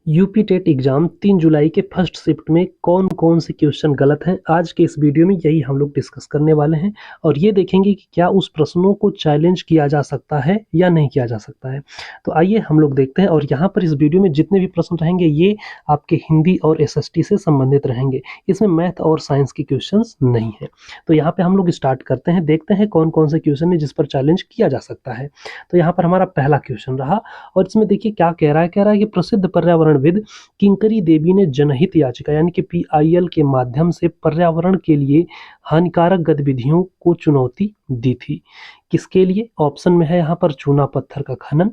UP TET exam 3 जुलाई के first shift में कौन-कौन से क्वेश्चन गलत हैं, आज के इस वीडियो में यही हम लोग डिस्कस करने वाले हैं और ये देखेंगे कि क्या उस प्रश्नों को चैलेंज किया जा सकता है या नहीं किया जा सकता है। तो आइए हम लोग देखते हैं और यहाँ पर इस वीडियो में जितने भी प्रश्न रहेंगे ये आपके हिंदी और एसएसटी से संबंधित रहेंगे। इसमें मैथ और साइंस के क्वेश्चंस नहीं हैं। तो यहाँ पे हम लोग स्टार्ट करते हैं, देखते हैं कौन-कौन से क्वेश्चन है जिस पर चैलेंज किया जा सकता है। तो यहाँ पर हमारा पहला क्वेश्चन रहा और इसमें देखिए क्या कह रहा है कि प्रसिद्ध पर्यावरणविद किंकरी देवी ने जनहित याचिका यानी कि पीआईएल के माध्यम से पर्यावरण के लिए हानिकारक गतिविधियों को चुनौती दी थी। किसके लिए? ऑप्शन में है यहाँ पर चूना पत्थर का खनन,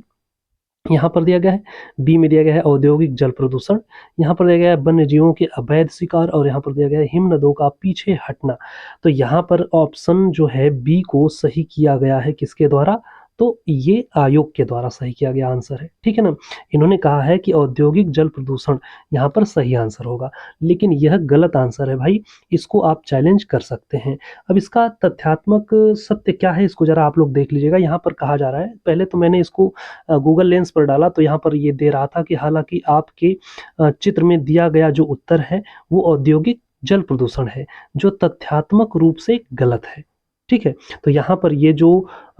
यहाँ पर दिया गया है बी में दिया गया है औद्योगिक जल प्रदूषण, यहाँ पर दिया गया है वन्य जीवों के अवैध शिकार और यहाँ पर दिया गया है हिमनदों का पीछे हटना। तो यहाँ पर ऑप्शन जो है बी को सही किया गया है किसके द्वारा? तो ये आयोग के द्वारा सही किया गया आंसर है, ठीक है ना। इन्होंने कहा है कि औद्योगिक जल प्रदूषण यहाँ पर सही आंसर होगा, लेकिन यह गलत आंसर है भाई, इसको आप चैलेंज कर सकते हैं। अब इसका तथ्यात्मक सत्य क्या है इसको जरा आप लोग देख लीजिएगा। यहाँ पर कहा जा रहा है, पहले तो मैंने इसको गूगल लेंस पर डाला तो यहाँ पर ये दे रहा था कि हालांकि आपके चित्र में दिया गया जो उत्तर है वो औद्योगिक जल प्रदूषण है, जो तथ्यात्मक रूप से गलत है, ठीक है। तो यहाँ पर ये जो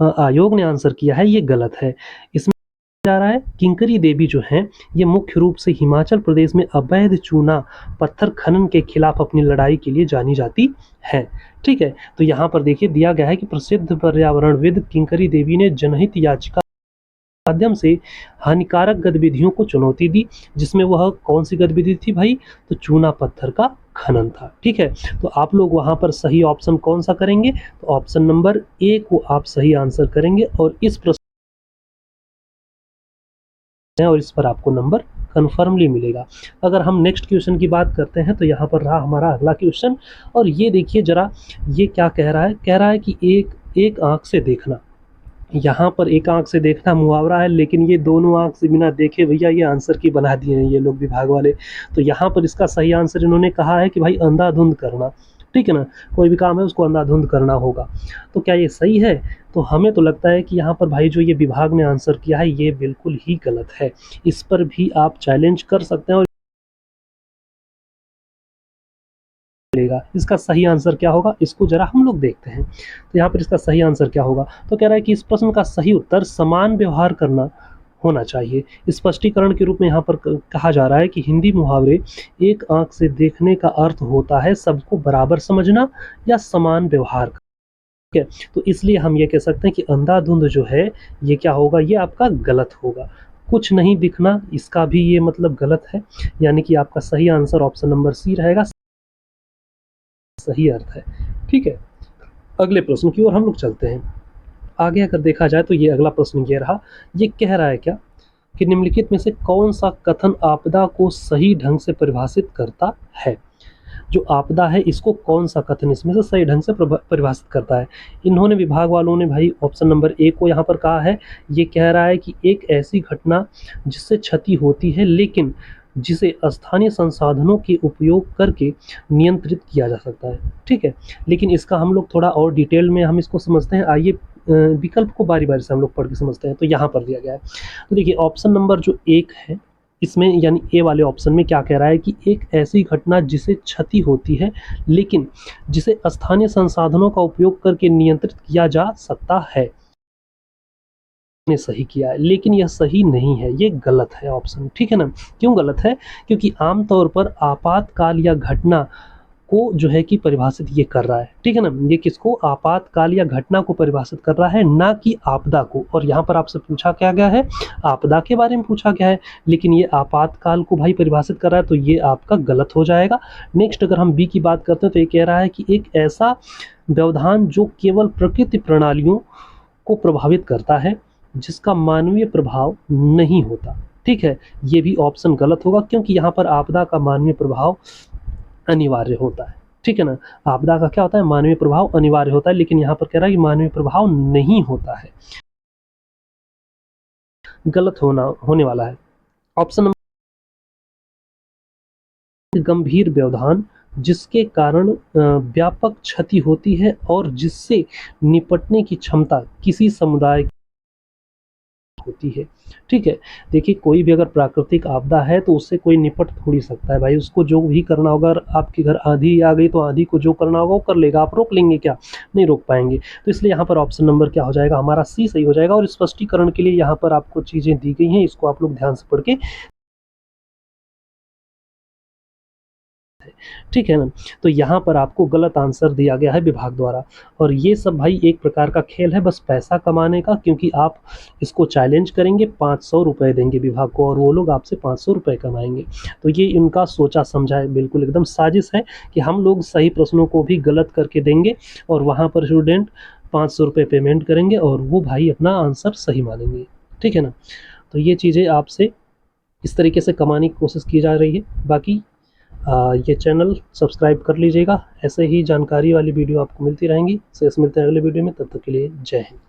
आयोग ने आंसर किया है ये गलत है। इसमें जा रहा है किंकरी देवी जो हैं ये मुख्य रूप से हिमाचल प्रदेश में अवैध चूना पत्थर खनन के खिलाफ अपनी लड़ाई के लिए जानी जाती है, ठीक है। तो यहाँ पर देखिए दिया गया है कि प्रसिद्ध पर्यावरणविद किंकरी देवी ने जनहित याचिका माध्यम से हानिकारक गतिविधियों को चुनौती दी, जिसमें वह कौन सी गतिविधि थी भाई? तो चूना पत्थर का खनन था, ठीक है। तो आप लोग वहां पर सही ऑप्शन कौन सा करेंगे? तो ऑप्शन नंबर ए को आप सही आंसर करेंगे और इस प्रश्न और इस पर आपको नंबर कन्फर्मली मिलेगा। अगर हम नेक्स्ट क्वेश्चन की बात करते हैं तो यहाँ पर रहा हमारा अगला क्वेश्चन और ये देखिए जरा ये क्या कह रहा है कि एक आंख से देखना। यहाँ पर एक आंख से देखना मुहावरा है, लेकिन ये दोनों आंख से बिना देखे भैया ये आंसर की बना दिए हैं ये लोग विभाग वाले। तो यहाँ पर इसका सही आंसर इन्होंने कहा है कि भाई अंधाधुंध करना, ठीक है ना। कोई भी काम है उसको अंधाधुंध करना होगा। तो क्या ये सही है? तो हमें तो लगता है कि यहाँ पर भाई जो ये विभाग ने आंसर किया है ये बिल्कुल ही गलत है। इस पर भी आप चैलेंज कर सकते हैं और इसका सही आंसर क्या होगा इसको जरा हम लोग देखते हैं। तो यहाँ पर इसका सही आंसर क्या होगा? तो कह रहा है कि इस प्रश्न का सही उत्तर समान व्यवहार करना होना चाहिए। स्पष्टीकरण के रूप में यहाँ पर कहा जा रहा है कि हिंदी मुहावरे एक आंख से देखने का अर्थ होता है सबको बराबर समझना या समान व्यवहार, ठीक है। तो इसलिए हम ये कह सकते हैं कि अंधाधुंध जो है ये क्या होगा? ये आपका गलत होगा। कुछ नहीं दिखना इसका भी ये मतलब गलत है, यानी कि आपका सही आंसर ऑप्शन नंबर सी रहेगा, सही अर्थ है, ठीक है। अगले प्रश्न की ओर हम लोग चलते हैं। आगे अगर देखा जाए तो ये अगला प्रश्न ये रहा, ये कह रहा है क्या कि निम्नलिखित में से कौन सा कथन आपदा को सही ढंग से परिभाषित करता है? जो आपदा है इसको कौन सा कथन इसमें से सही ढंग से परिभाषित करता है? इन्होंने विभाग वालों ने भाई ऑप्शन नंबर ए को यहाँ पर कहा है। ये कह रहा है कि एक ऐसी घटना जिससे क्षति होती है लेकिन जिसे स्थानीय संसाधनों के उपयोग करके नियंत्रित किया जा सकता है, ठीक है। लेकिन इसका हम लोग थोड़ा और डिटेल में हम इसको समझते हैं। आइए विकल्प को बारी बारी से हम लोग पढ़ के समझते हैं। तो यहाँ पर दिया गया है, तो देखिए ऑप्शन नंबर जो एक है इसमें यानी ए वाले ऑप्शन में क्या कह रहा है कि एक ऐसी घटना जिसे क्षति होती है लेकिन जिसे स्थानीय संसाधनों का उपयोग करके नियंत्रित किया जा सकता है। ने सही किया है, लेकिन यह सही नहीं है, ये गलत है ऑप्शन, ठीक है ना। क्यों गलत है? क्योंकि आमतौर पर आपातकाल या घटना को जो है कि परिभाषित ये कर रहा है, ठीक है ना। ये किसको? आपातकाल या घटना को परिभाषित कर रहा है, ना कि आपदा को। और यहाँ पर आपसे पूछा क्या गया है? आपदा के बारे में पूछा गया है, लेकिन ये आपातकाल को भाई परिभाषित कर रहा है, तो ये आपका गलत हो जाएगा। नेक्स्ट अगर हम बी की बात करते हैं तो ये कह रहा है कि एक ऐसा व्यवधान जो केवल प्रकृति प्रणालियों को प्रभावित करता है जिसका मानवीय प्रभाव नहीं होता, ठीक है। ये भी ऑप्शन गलत होगा क्योंकि यहाँ पर आपदा का मानवीय प्रभाव अनिवार्य होता है, ठीक है ना। आपदा का क्या होता है? मानवीय प्रभाव अनिवार्य होता है, लेकिन यहाँ पर कह रहा है कि मानवीय प्रभाव नहीं होता है, गलत होने वाला है। ऑप्शन नंबर गंभीर व्यवधान जिसके कारण व्यापक क्षति होती है और जिससे निपटने की क्षमता किसी समुदाय होती है। ठीक है, देखिए कोई भी अगर प्राकृतिक आपदा है तो उससे कोई निपट थोड़ी सकता है भाई, उसको जो भी करना होगा, अगर आपके घर आंधी आ गई तो आंधी को जो करना होगा वो कर लेगा, आप रोक लेंगे क्या? नहीं रोक पाएंगे। तो इसलिए यहाँ पर ऑप्शन नंबर क्या हो जाएगा, हमारा सी सही हो जाएगा। और स्पष्टीकरण के लिए यहाँ पर आपको चीज़ें दी गई हैं, इसको आप लोग ध्यान से पढ़ के, ठीक है ना? तो यहाँ पर आपको गलत आंसर दिया गया है विभाग द्वारा। और ये सब भाई एक प्रकार का खेल है बस पैसा कमाने का, क्योंकि आप इसको चैलेंज करेंगे, 500 रुपए देंगे विभाग को और वो लोग आपसे 500 रुपए कमाएँगे। तो ये इनका सोचा समझा है, बिल्कुल एकदम साजिश है कि हम लोग सही प्रश्नों को भी गलत करके देंगे और वहाँ पर स्टूडेंट 500 रुपए पेमेंट करेंगे और वो भाई अपना आंसर सही मानेंगे। ठीक है ना? तो ये चीज़ें आपसे इस तरीके से कमाने की कोशिश की जा रही है। बाकी ये चैनल सब्सक्राइब कर लीजिएगा, ऐसे ही जानकारी वाली वीडियो आपको मिलती रहेंगी। शेष मिलते हैं अगले वीडियो में, तब तक के लिए जय हिंद।